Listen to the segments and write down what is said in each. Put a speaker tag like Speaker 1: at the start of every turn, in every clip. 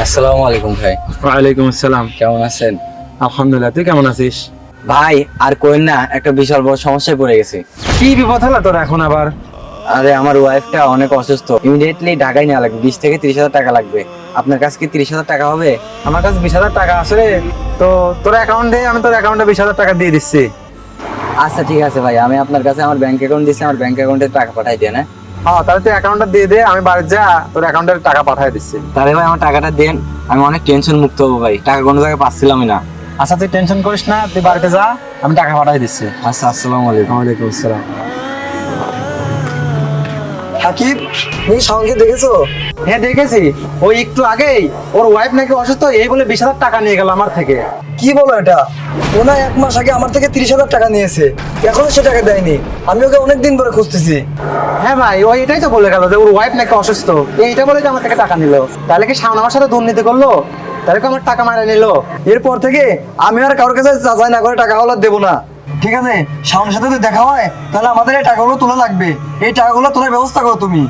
Speaker 1: আসসালামু আলাইকুম ভাই।
Speaker 2: ওয়ালাইকুম আসসালাম।
Speaker 1: কেমন আছেন?
Speaker 2: আলহামদুলিল্লাহ, তুই কেমন আছিস?
Speaker 1: ভাই আর কোয়েন না, একটা বিশাল বড় সমস্যায় পড়ে গেছি।
Speaker 2: কি বিপদ হলো তোর এখন আবার?
Speaker 1: আরে আমার ওয়াইফটা অনেক অসুস্থ, ইমিডিয়েটলি ঢাকায় নেওয়া লাগবে। 20 থেকে 30 হাজার টাকা লাগবে। আপনার কাছে কি 30 হাজার টাকা হবে?
Speaker 2: আমার কাছে 20,000 টাকা আছে রে। তো তোর অ্যাকাউন্টে আমি তোর অ্যাকাউন্টে 20,000 টাকা দিয়ে দিচ্ছি।
Speaker 1: আচ্ছা ঠিক আছে ভাই, আমি আপনার কাছে আমার ব্যাংক অ্যাকাউন্ট দিচ্ছি, আমার ব্যাংক অ্যাকাউন্টে টাকা পাঠাই দেন। হ্যাঁ
Speaker 2: হ্যাঁ, তাহলে তুই অ্যাকাউন্টটা দিয়ে দে, আমি বাড়ি যা তোর অ্যাকাউন্টে টাকা পাঠিয়ে দিচ্ছি।
Speaker 1: তাহলে ভাই আমার টাকাটা দেন, আমি অনেক টেনশন মুক্ত হবো ভাই। টাকা কোনো জায়গায় পাচ্ছিলামই না।
Speaker 2: আচ্ছা, তুই টেনশন করিস না, তুই বাড়িতে যা, আমি টাকা পাঠিয়ে দিচ্ছি।
Speaker 1: আচ্ছা, আসসালামু আলাইকুম।
Speaker 2: ওয়ালাইকুম আসসালাম।
Speaker 3: সাকিব, তুমি সঙ্গে দেখেছো?
Speaker 2: হ্যাঁ দেখেছি, ওই একটু আগেই ওর ওয়াইফ নাকি অসুস্থ, এই বলে 20,000 টাকা নিয়ে গেল আমার থেকে।
Speaker 3: কি বলো এটা? ও না 1 মাস আগে আমার থেকে 30,000 টাকা নিয়েছে, এখনো সে টাকা দেয়নি। আমি ওকে অনেকদিন ধরে খুঁজতেছি।
Speaker 2: হ্যাঁ ভাই, ওই এটাই তো বলে গেল যে ওর ওয়াইফ নাকি অসুস্থ, এইটা বলে যে আমার থেকে টাকা নিল। তাহলে কি সামনে আমার সাথে দুর্নীতি করলো? তাহলে কি আমার টাকা মারা নিল?
Speaker 3: এরপর থেকে আমি আর কারোর কাছে যাচাই না করে টাকা হলো দেবো না। ঠিক আছে, সামনের সাথে যদি দেখা হয় তাহলে আমাদের এই টাকাগুলো তোলা লাগবে। এই টাকাগুলো তোলার ব্যবস্থা করো তুমি।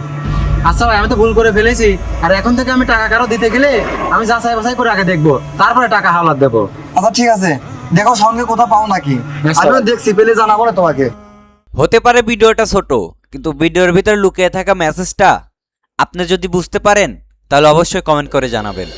Speaker 2: আচ্ছা ভাই, আমি তো ভুল করে ফেলেছি, আর এখন থেকে আমি টাকা কারো দিতে গেলে আমি যাচাই বাছাই করে আগে দেখবো, তারপরে টাকা হাওলাত দেবো।
Speaker 3: আচ্ছা ঠিক আছে, দেখো সঙ্গে কোথাও পাও নাকি।
Speaker 2: আচ্ছা।
Speaker 3: আমিও দেখছি, পেলে জানাবো না তোমাকে।
Speaker 4: হতে পারে ভিডিওটা ছোট, কিন্তু ভিডিওর ভিতরে লুকিয়ে থাকা মেসেজটা আপনি যদি বুঝতে পারেন তাহলে অবশ্যই কমেন্ট করে জানাবেন।